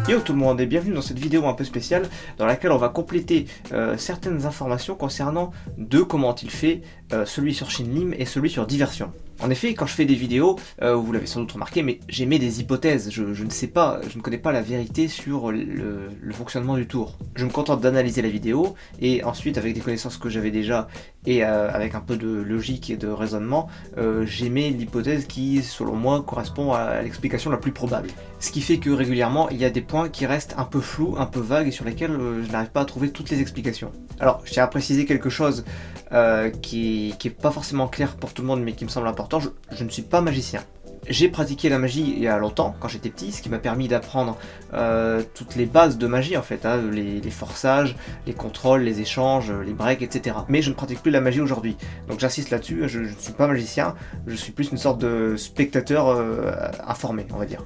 Yo tout le monde et bienvenue dans cette vidéo un peu spéciale dans laquelle on va compléter certaines informations concernant deux comment il fait, celui sur Shinlim et celui sur Diversion. En effet, quand je fais des vidéos, vous l'avez sans doute remarqué, mais j'émets des hypothèses, je ne sais pas, je ne connais pas la vérité sur le fonctionnement du tour. Je me contente d'analyser la vidéo, et ensuite avec des connaissances que j'avais déjà, et avec un peu de logique et de raisonnement, j'émets l'hypothèse qui, selon moi, correspond à l'explication la plus probable. Ce qui fait que régulièrement, il y a des points qui restent un peu flous, un peu vagues, et sur lesquels je n'arrive pas à trouver toutes les explications. Alors, je tiens à préciser quelque chose qui est pas forcément clair pour tout le monde, mais qui me semble important. Je ne suis pas magicien. J'ai pratiqué la magie il y a longtemps, quand j'étais petit, ce qui m'a permis d'apprendre toutes les bases de magie en fait, hein, les forçages, les contrôles, les échanges, les breaks, etc. Mais je ne pratique plus la magie aujourd'hui, donc j'insiste là-dessus, je ne suis pas magicien, je suis plus une sorte de spectateur informé, on va dire.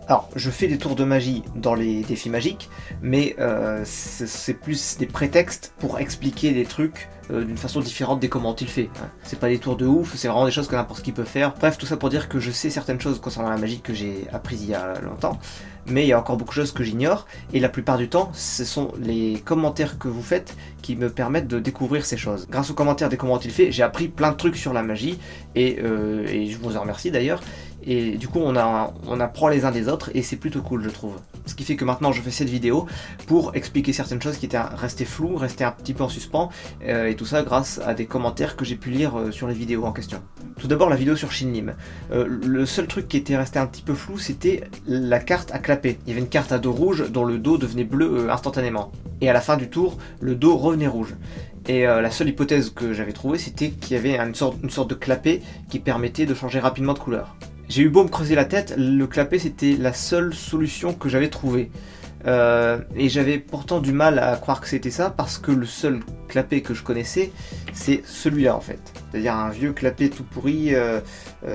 Alors, je fais des tours de magie dans les défis magiques, mais c'est plus des prétextes pour expliquer des trucs d'une façon différente des comment il fait. Hein. C'est pas des tours de ouf, c'est vraiment des choses que n'importe qui peut faire. Bref, tout ça pour dire que je sais certaines choses concernant la magie que j'ai apprises il y a longtemps, mais il y a encore beaucoup de choses que j'ignore, et la plupart du temps, ce sont les commentaires que vous faites qui me permettent de découvrir ces choses. Grâce aux commentaires des comment il fait, j'ai appris plein de trucs sur la magie, et je vous en remercie d'ailleurs. Et du coup on apprend les uns des autres et c'est plutôt cool je trouve. Ce qui fait que maintenant je fais cette vidéo pour expliquer certaines choses qui étaient restées floues, restées un petit peu en suspens, et tout ça grâce à des commentaires que j'ai pu lire sur les vidéos en question. Tout d'abord la vidéo sur Shinlim. Le seul truc qui était resté un petit peu flou c'était la carte à clapper. Il y avait une carte à dos rouge dont le dos devenait bleu instantanément. Et à la fin du tour, le dos revenait rouge. Et la seule hypothèse que j'avais trouvée c'était qu'il y avait une sorte de clapet qui permettait de changer rapidement de couleur. J'ai eu beau me creuser la tête, le clapet c'était la seule solution que j'avais trouvée. Et j'avais pourtant du mal à croire que c'était ça, parce que le seul clapet que je connaissais, c'est celui-là en fait. C'est-à-dire un vieux clapet tout pourri,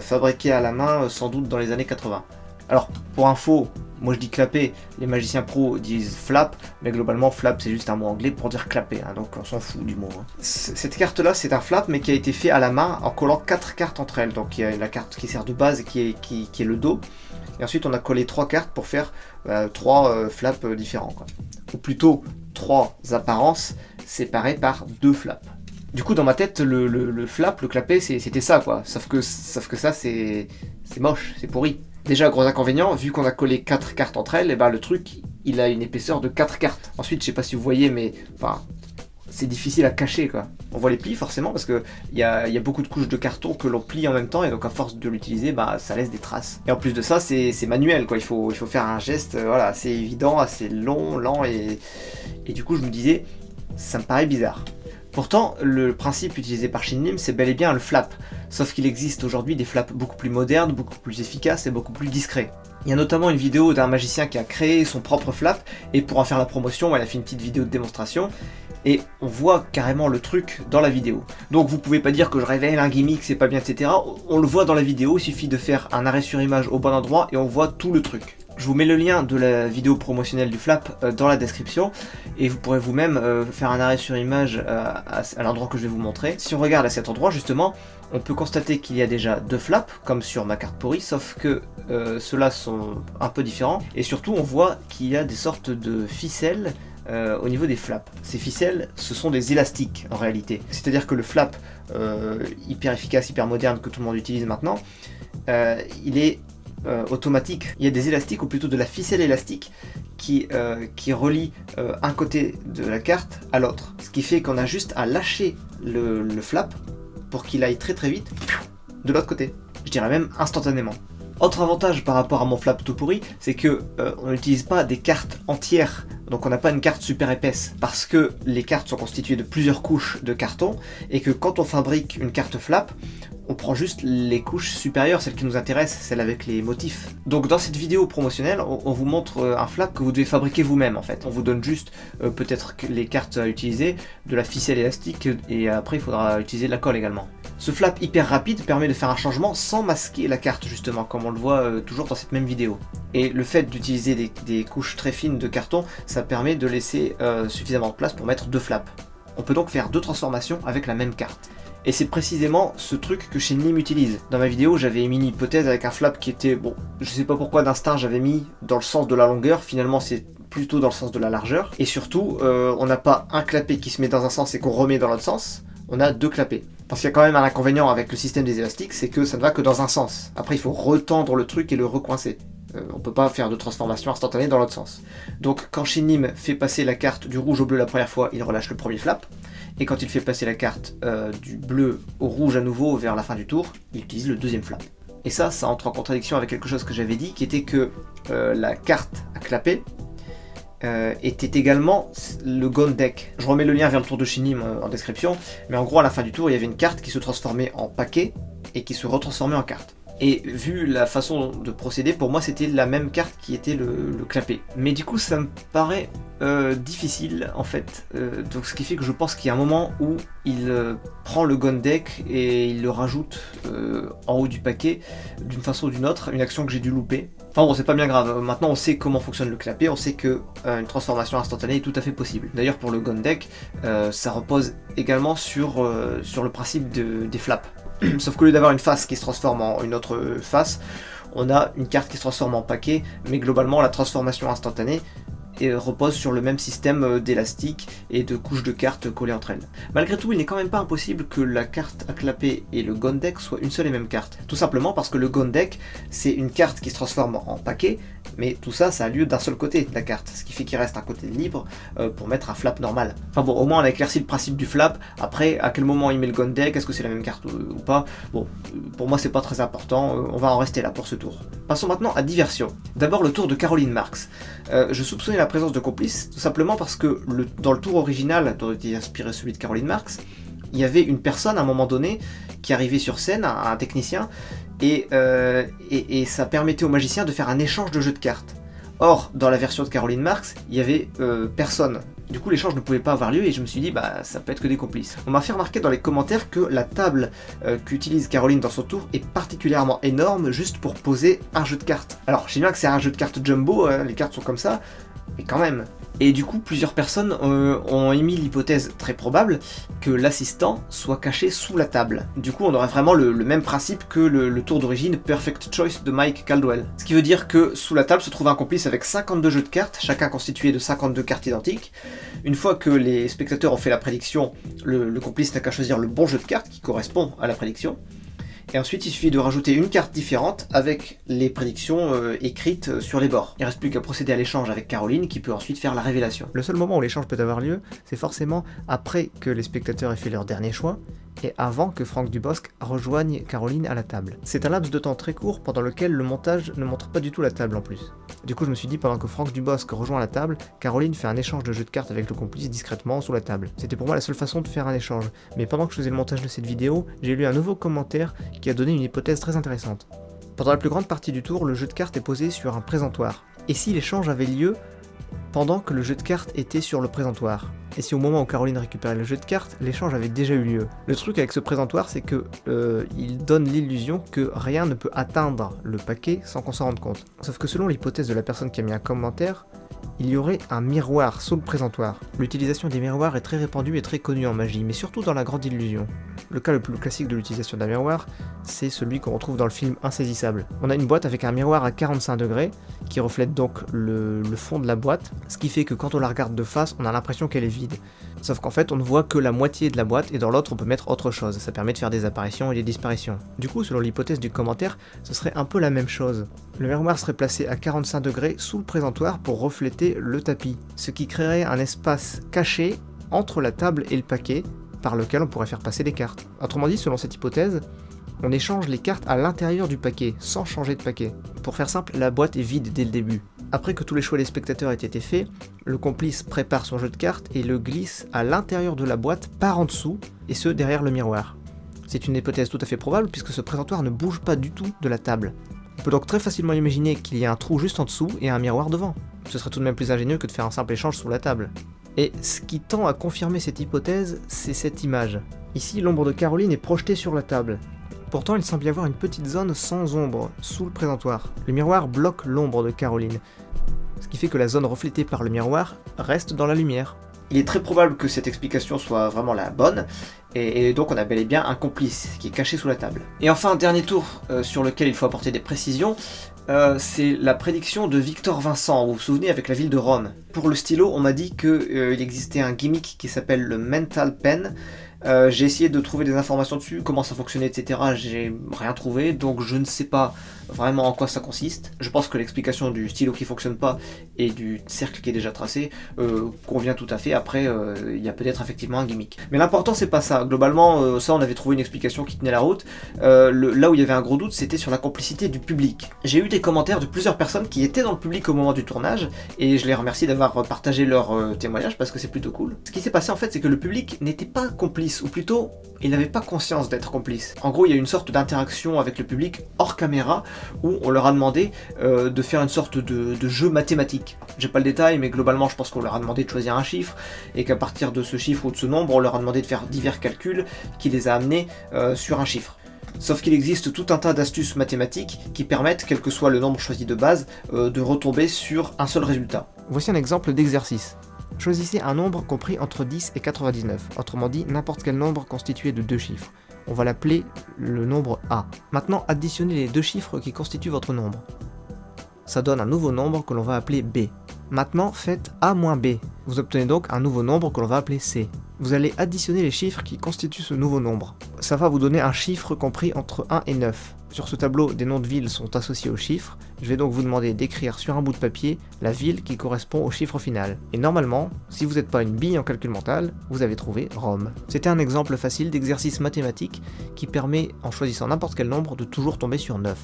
fabriqué à la main, sans doute dans les années 80. Alors, pour info, moi je dis clapet, les magiciens pros disent flap, mais globalement flap c'est juste un mot anglais pour dire clapet, hein, donc on s'en fout du mot. Hein. Cette carte là c'est un flap mais qui a été fait à la main en collant 4 cartes entre elles, donc il y a la carte qui sert de base et qui est le dos, et ensuite on a collé 3 cartes pour faire 3 flaps différents, quoi. Ou plutôt 3 apparences séparées par 2 flaps. Du coup dans ma tête le flap, le clapet c'était ça quoi, sauf que ça c'est moche, c'est pourri. Déjà, gros inconvénient, vu qu'on a collé 4 cartes entre elles, et ben le truc, il a une épaisseur de 4 cartes. Ensuite, je sais pas si vous voyez, mais enfin, c'est difficile à cacher quoi. On voit les plis forcément, parce que il y a beaucoup de couches de carton que l'on plie en même temps, et donc à force de l'utiliser, bah ça laisse des traces. Et en plus de ça, c'est manuel quoi, il faut faire un geste voilà, assez évident, assez lent, et du coup je me disais, ça me paraît bizarre. Pourtant, le principe utilisé par Shinlim, c'est bel et bien le flap, sauf qu'il existe aujourd'hui des flaps beaucoup plus modernes, beaucoup plus efficaces et beaucoup plus discrets. Il y a notamment une vidéo d'un magicien qui a créé son propre flap, et pour en faire la promotion, elle a fait une petite vidéo de démonstration, et on voit carrément le truc dans la vidéo. Donc vous pouvez pas dire que je révèle un gimmick, c'est pas bien, etc. On le voit dans la vidéo, il suffit de faire un arrêt sur image au bon endroit, et on voit tout le truc. Je vous mets le lien de la vidéo promotionnelle du flap dans la description, et vous pourrez vous-même faire un arrêt sur image à l'endroit que je vais vous montrer. Si on regarde à cet endroit justement, on peut constater qu'il y a déjà 2 flaps, comme sur ma carte pourrie, sauf que ceux-là sont un peu différents, et surtout on voit qu'il y a des sortes de ficelles au niveau des flaps. Ces ficelles, ce sont des élastiques en réalité. C'est-à-dire que le flap hyper efficace, hyper moderne que tout le monde utilise maintenant, il est automatique. Il y a des élastiques, ou plutôt de la ficelle élastique qui relie un côté de la carte à l'autre. Ce qui fait qu'on a juste à lâcher le flap pour qu'il aille très très vite de l'autre côté. Je dirais même instantanément. Autre avantage par rapport à mon flap tout pourri, c'est que on n'utilise pas des cartes entières, donc on n'a pas une carte super épaisse, parce que les cartes sont constituées de plusieurs couches de carton, et que quand on fabrique une carte flap, on prend juste les couches supérieures, celles qui nous intéressent, celles avec les motifs. Donc dans cette vidéo promotionnelle, on vous montre un flap que vous devez fabriquer vous-même en fait. On vous donne juste peut-être les cartes à utiliser, de la ficelle élastique, et après il faudra utiliser de la colle également. Ce flap hyper rapide permet de faire un changement sans masquer la carte justement, comme on le voit toujours dans cette même vidéo. Et le fait d'utiliser des couches très fines de carton, ça permet de laisser suffisamment de place pour mettre 2 flaps. On peut donc faire 2 transformations avec la même carte. Et c'est précisément ce truc que Shinlim utilise. Dans ma vidéo, j'avais mis une hypothèse avec un flap qui était, bon, je sais pas pourquoi d'instinct j'avais mis dans le sens de la longueur, finalement c'est plutôt dans le sens de la largeur. Et surtout, on n'a pas un clapet qui se met dans un sens et qu'on remet dans l'autre sens, on a 2 clapets. Parce qu'il y a quand même un inconvénient avec le système des élastiques, c'est que ça ne va que dans un sens. Après il faut retendre le truc et le recoincer. On peut pas faire de transformation instantanée dans l'autre sens. Donc quand Shinlim fait passer la carte du rouge au bleu la première fois, il relâche le premier flap. Et quand il fait passer la carte du bleu au rouge à nouveau vers la fin du tour, il utilise le deuxième flap. Et ça entre en contradiction avec quelque chose que j'avais dit, qui était que la carte à clapper était également le Gone Deck. Je remets le lien vers le tour de Shinlim en description, mais en gros à la fin du tour, il y avait une carte qui se transformait en paquet et qui se retransformait en carte. Et vu la façon de procéder, pour moi c'était la même carte qui était le clapet. Mais du coup ça me paraît difficile en fait. Donc ce qui fait que je pense qu'il y a un moment où il prend le Gone Deck et il le rajoute en haut du paquet d'une façon ou d'une autre, une action que j'ai dû louper. Enfin bon, c'est pas bien grave, maintenant on sait comment fonctionne le clapet, on sait que une transformation instantanée est tout à fait possible. D'ailleurs pour le Gone Deck, ça repose également sur le principe des flaps. Sauf qu'au lieu d'avoir une face qui se transforme en une autre face, on a une carte qui se transforme en paquet, mais globalement la transformation instantanée repose sur le même système d'élastique et de couches de cartes collées entre elles. Malgré tout, il n'est quand même pas impossible que la carte à clapper et le Gone Deck soient une seule et même carte. Tout simplement parce que le Gone Deck, c'est une carte qui se transforme en paquet, mais tout ça, ça a lieu d'un seul côté de la carte, ce qui fait qu'il reste un côté libre pour mettre un flap normal. Enfin bon, au moins on a éclairci le principe du flap. Après, à quel moment il met le Gone Deck, est-ce que c'est la même carte ou pas? Bon, pour moi c'est pas très important, on va en rester là pour ce tour. Passons maintenant à diversion. D'abord le tour de Caroline Marx. Je soupçonnais la présence de complices, tout simplement parce que dans le tour original, dont était inspiré celui de Caroline Marx, il y avait une personne à un moment donné qui arrivait sur scène, un technicien, et ça permettait aux magiciens de faire un échange de jeux de cartes. Or, dans la version de Caroline Marx, il y avait personne. Du coup, l'échange ne pouvait pas avoir lieu et je me suis dit, bah ça peut être que des complices. On m'a fait remarquer dans les commentaires que la table qu'utilise Caroline dans son tour est particulièrement énorme juste pour poser un jeu de cartes. Alors, je sais bien que c'est un jeu de cartes jumbo, les cartes sont comme ça, mais quand même. Et du coup, plusieurs personnes ont émis l'hypothèse très probable que l'assistant soit caché sous la table. Du coup, on aurait vraiment le même principe que le tour d'origine Perfect Choice de Mike Caldwell. Ce qui veut dire que sous la table se trouve un complice avec 52 jeux de cartes, chacun constitué de 52 cartes identiques. Une fois que les spectateurs ont fait la prédiction, le complice n'a qu'à choisir le bon jeu de cartes qui correspond à la prédiction. Et ensuite, il suffit de rajouter une carte différente avec les prédictions écrites sur les bords. Il ne reste plus qu'à procéder à l'échange avec Caroline qui peut ensuite faire la révélation. Le seul moment où l'échange peut avoir lieu, c'est forcément après que les spectateurs aient fait leur dernier choix et avant que Franck Dubosc rejoigne Caroline à la table. C'est un laps de temps très court pendant lequel le montage ne montre pas du tout la table en plus. Du coup, je me suis dit, pendant que Franck Dubosc rejoint la table, Caroline fait un échange de jeux de cartes avec le complice discrètement sous la table. C'était pour moi la seule façon de faire un échange. Mais pendant que je faisais le montage de cette vidéo, j'ai lu un nouveau commentaire qui a donné une hypothèse très intéressante. Pendant la plus grande partie du tour, le jeu de cartes est posé sur un présentoir. Et si l'échange avait lieu pendant que le jeu de cartes était sur le présentoir? Et si au moment où Caroline récupérait le jeu de cartes, l'échange avait déjà eu lieu? Le truc avec ce présentoir, c'est que il donne l'illusion que rien ne peut atteindre le paquet sans qu'on s'en rende compte. Sauf que selon l'hypothèse de la personne qui a mis un commentaire, il y aurait un miroir sous le présentoir. L'utilisation des miroirs est très répandue et très connue en magie, mais surtout dans la grande illusion. Le cas le plus classique de l'utilisation d'un miroir, c'est celui qu'on retrouve dans le film Insaisissable. On a une boîte avec un miroir à 45 degrés, qui reflète donc le fond de la boîte, ce qui fait que quand on la regarde de face, on a l'impression qu'elle est vide. Sauf qu'en fait, on ne voit que la moitié de la boîte, et dans l'autre, on peut mettre autre chose. Ça permet de faire des apparitions et des disparitions. Du coup, selon l'hypothèse du commentaire, ce serait un peu la même chose. Le miroir serait placé à 45 degrés sous le présentoir pour refléter le tapis, ce qui créerait un espace caché entre la table et le paquet, par lequel on pourrait faire passer les cartes. Autrement dit, selon cette hypothèse, on échange les cartes à l'intérieur du paquet, sans changer de paquet. Pour faire simple, la boîte est vide dès le début. Après que tous les choix des spectateurs aient été faits, le complice prépare son jeu de cartes et le glisse à l'intérieur de la boîte par en dessous, et ce derrière le miroir. C'est une hypothèse tout à fait probable puisque ce présentoir ne bouge pas du tout de la table. On peut donc très facilement imaginer qu'il y a un trou juste en dessous et un miroir devant. Ce serait tout de même plus ingénieux que de faire un simple échange sous la table. Et ce qui tend à confirmer cette hypothèse, c'est cette image. Ici, l'ombre de Caroline est projetée sur la table. Pourtant, il semble y avoir une petite zone sans ombre, sous le présentoir. Le miroir bloque l'ombre de Caroline, ce qui fait que la zone reflétée par le miroir reste dans la lumière. Il est très probable que cette explication soit vraiment la bonne, et donc on a bel et bien un complice qui est caché sous la table. Et enfin, un dernier tour sur lequel il faut apporter des précisions, c'est la prédiction de Victor Vincent, vous vous souvenez, avec la ville de Rome. Pour le stylo, on m'a dit qu'il existait un gimmick qui s'appelle le Mental Pen. J'ai essayé de trouver des informations dessus, comment ça fonctionnait, etc. J'ai rien trouvé, donc je ne sais pas vraiment en quoi ça consiste. Je pense que l'explication du stylo qui fonctionne pas et du cercle qui est déjà tracé convient tout à fait. Après, il y a peut-être effectivement un gimmick. Mais l'important, c'est pas ça. Globalement, ça, on avait trouvé une explication qui tenait la route. Là où il y avait un gros doute, c'était sur la complicité du public. J'ai eu des commentaires de plusieurs personnes qui étaient dans le public au moment du tournage, et je les remercie d'avoir partagé leur témoignage parce que c'est plutôt cool. Ce qui s'est passé en fait, c'est que le public n'était pas complice, ou plutôt, il n'avait pas conscience d'être complice. En gros, il y a une sorte d'interaction avec le public hors caméra, où on leur a demandé de faire une sorte de jeu mathématique. J'ai pas le détail, mais globalement, je pense qu'on leur a demandé de choisir un chiffre, et qu'à partir de ce chiffre ou de ce nombre, on leur a demandé de faire divers calculs qui les a amenés sur un chiffre. Sauf qu'il existe tout un tas d'astuces mathématiques qui permettent, quel que soit le nombre choisi de base, de retomber sur un seul résultat. Voici un exemple d'exercice. Choisissez un nombre compris entre 10 et 99, autrement dit n'importe quel nombre constitué de deux chiffres. On va l'appeler le nombre A. Maintenant, additionnez les deux chiffres qui constituent votre nombre. Ça donne un nouveau nombre que l'on va appeler B. Maintenant, faites A moins B. Vous obtenez donc un nouveau nombre que l'on va appeler C. Vous allez additionner les chiffres qui constituent ce nouveau nombre. Ça va vous donner un chiffre compris entre 1 et 9. Sur ce tableau, des noms de villes sont associés aux chiffres. Je vais donc vous demander d'écrire sur un bout de papier la ville qui correspond au chiffre final. Et normalement, si vous n'êtes pas une bille en calcul mental, vous avez trouvé Rome. C'était un exemple facile d'exercice mathématique qui permet, en choisissant n'importe quel nombre, de toujours tomber sur 9.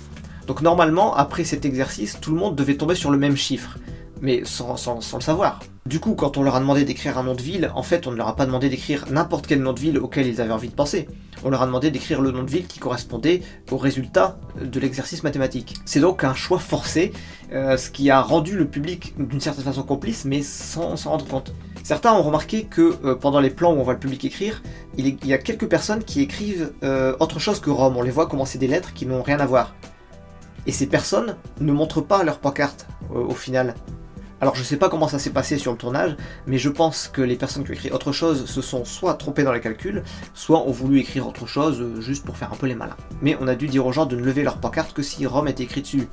Donc normalement, après cet exercice, tout le monde devait tomber sur le même chiffre, mais sans le savoir. Du coup, quand on leur a demandé d'écrire un nom de ville, en fait, on ne leur a pas demandé d'écrire n'importe quel nom de ville auquel ils avaient envie de penser. On leur a demandé d'écrire le nom de ville qui correspondait au résultat de l'exercice mathématique. C'est donc un choix forcé, ce qui a rendu le public d'une certaine façon complice, mais sans s'en rendre compte. Certains ont remarqué que pendant les plans où on voit le public écrire, il y a quelques personnes qui écrivent autre chose que Rome. On les voit commencer des lettres qui n'ont rien à voir. Et ces personnes ne montrent pas leur pancarte au final. Alors je sais pas comment ça s'est passé sur le tournage, mais je pense que les personnes qui ont écrit autre chose se sont soit trompées dans les calculs, soit ont voulu écrire autre chose juste pour faire un peu les malins. Mais on a dû dire aux gens de ne lever leur pancarte que si Rome était écrit dessus,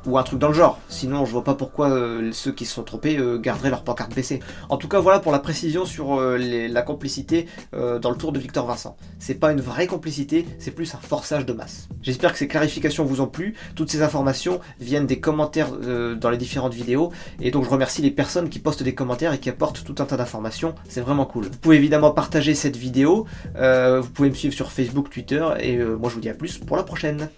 ou un truc dans le genre, sinon je vois pas pourquoi ceux qui se sont trompés garderaient leur pancarte baissée. En tout cas voilà pour la précision sur la complicité dans le tour de Victor Vincent. C'est pas une vraie complicité, c'est plus un forçage de masse. J'espère que ces clarifications vous ont plu, toutes ces informations viennent des commentaires dans les différentes vidéos, et donc je remercie les personnes qui postent des commentaires et qui apportent tout un tas d'informations, c'est vraiment cool. Vous pouvez évidemment partager cette vidéo, vous pouvez me suivre sur Facebook, Twitter, et moi je vous dis à plus pour la prochaine.